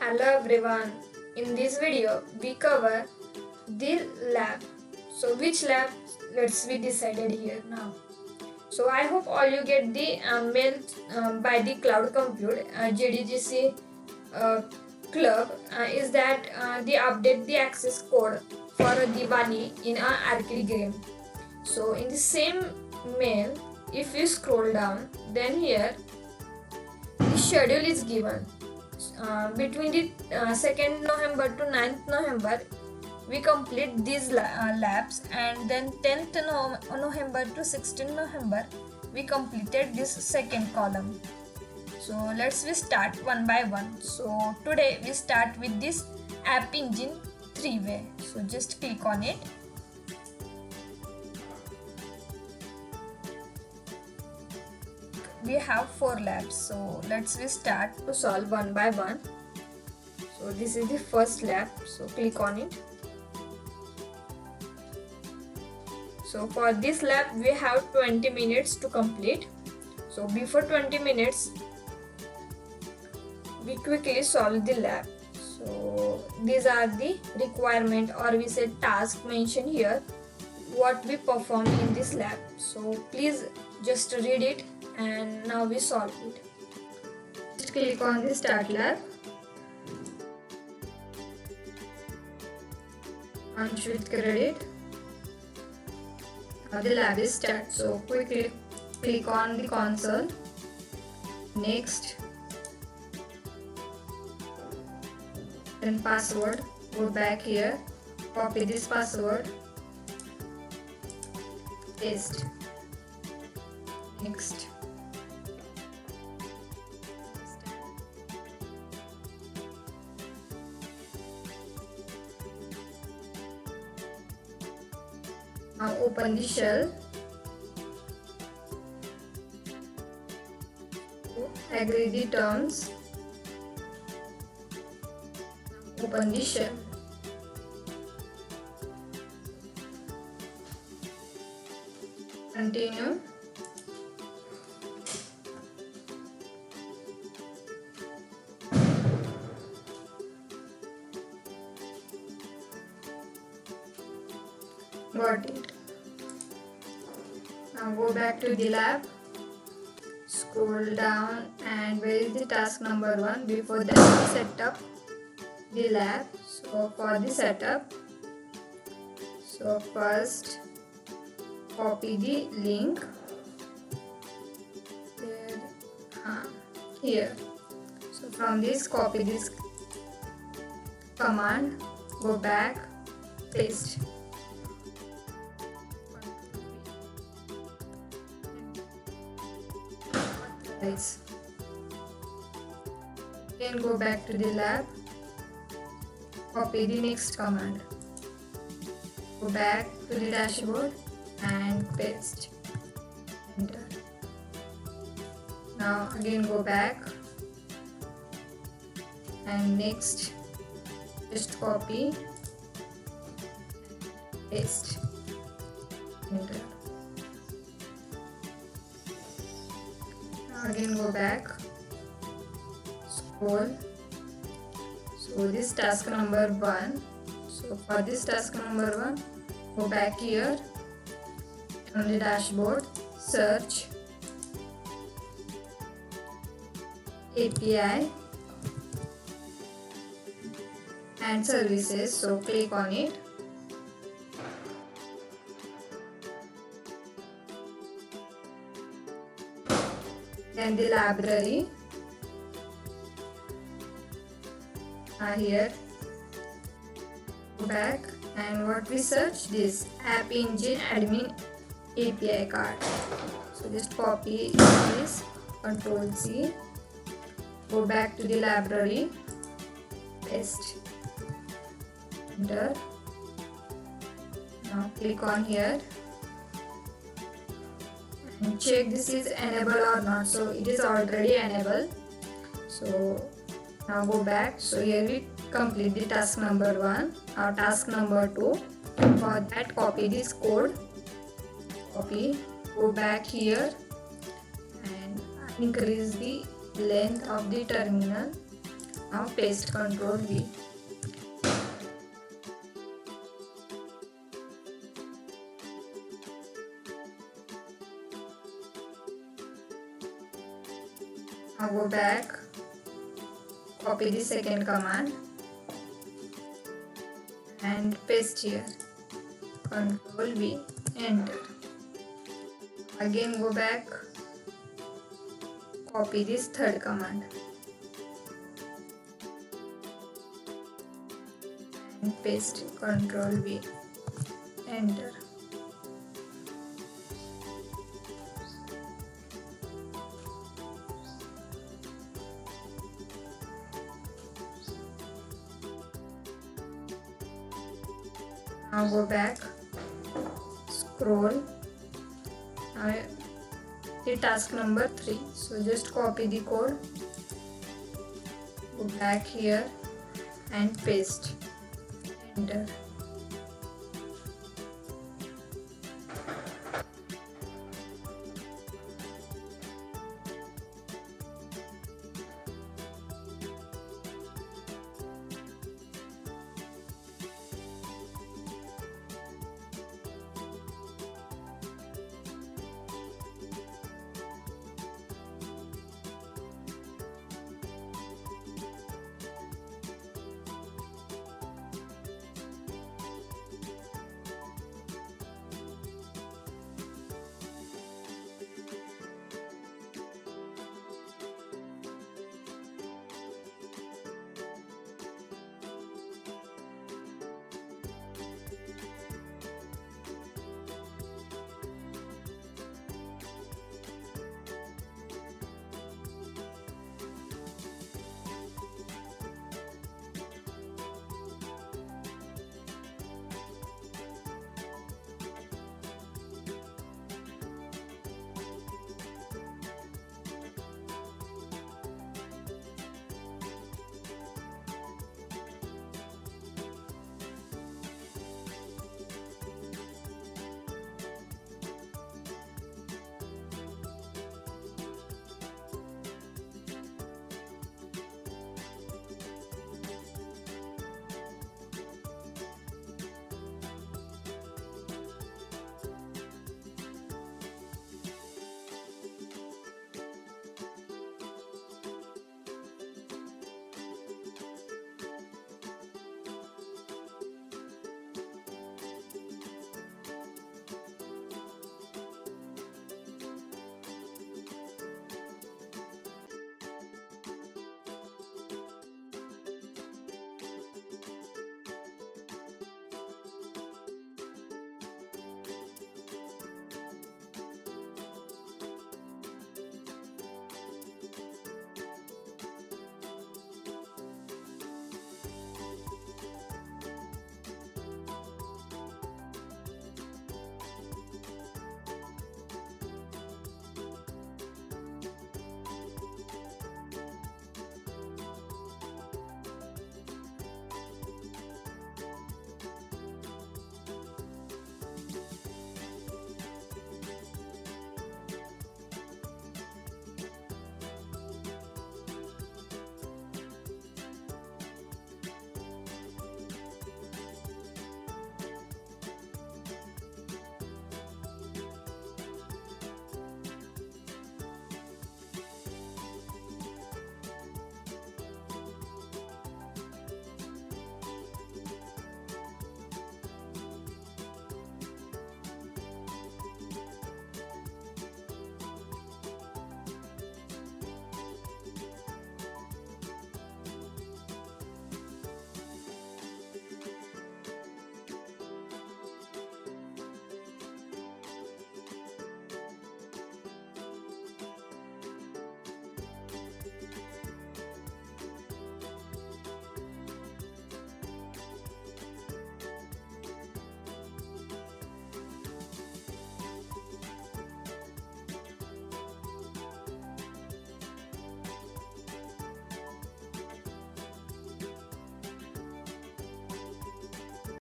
Hello everyone. In this video we cover the lab. So which lab? Let's be decided here now. So I hope all you get the mail by the cloud compute JDGC uh, club is that they update the access code for Diwali in an arcade game. So in the same mail, if you scroll down, then here the schedule is given. Between the 2nd November to 9th November, we complete these labs, and then 10th November to 16th November, we completed this second column. So let's we start one by one. So today we start with this app engine 3-way. So just click on it. We have 4 labs, so let's we start to solve one by one. So this is the first lab, so click on it. So for this lab we have 20 minutes to complete. So before 20 minutes we quickly solve the lab. So these are the requirement, or we say task mentioned here, what we perform in this lab. So please just read it, and now we solve it. Just click on the start lab. Launch with credit. Now the lab is start. So quickly click on the console. Next. Then password. Go back here. Copy this password. Paste. Next. Now open the shell. Agree the terms. Open the shell. Continue. Got it. Now go back to the lab. Scroll down, and where is the task number 1? Before that, we set up the lab. So for the setup, so first copy the link here. So from this, copy this command, go back, paste. Then go back to the lab, copy the next command, go back to the dashboard and paste, enter. Now again go back, and next just copy, paste, enter. Again go back, scroll. So this task number 1. So for this task number 1, go back here on the dashboard, search API and services. So click on it. Then the library, here, go back, and what we search, this app engine admin API card. So just copy this, Control C, go back to the library, paste, enter. Now click on here and check this is enabled or not. So it is already enabled. So now go back. So here we complete the task number 1. Now task number 2. For that, copy this code. Copy. Go back here and increase the length of the terminal. Now paste Ctrl V. Now go back, copy the second command and paste here. Ctrl V, enter. Again go back, copy this third command and paste. Ctrl V, enter. Now go back, scroll. Now the task number 3. So just copy the code, go back here and paste, enter.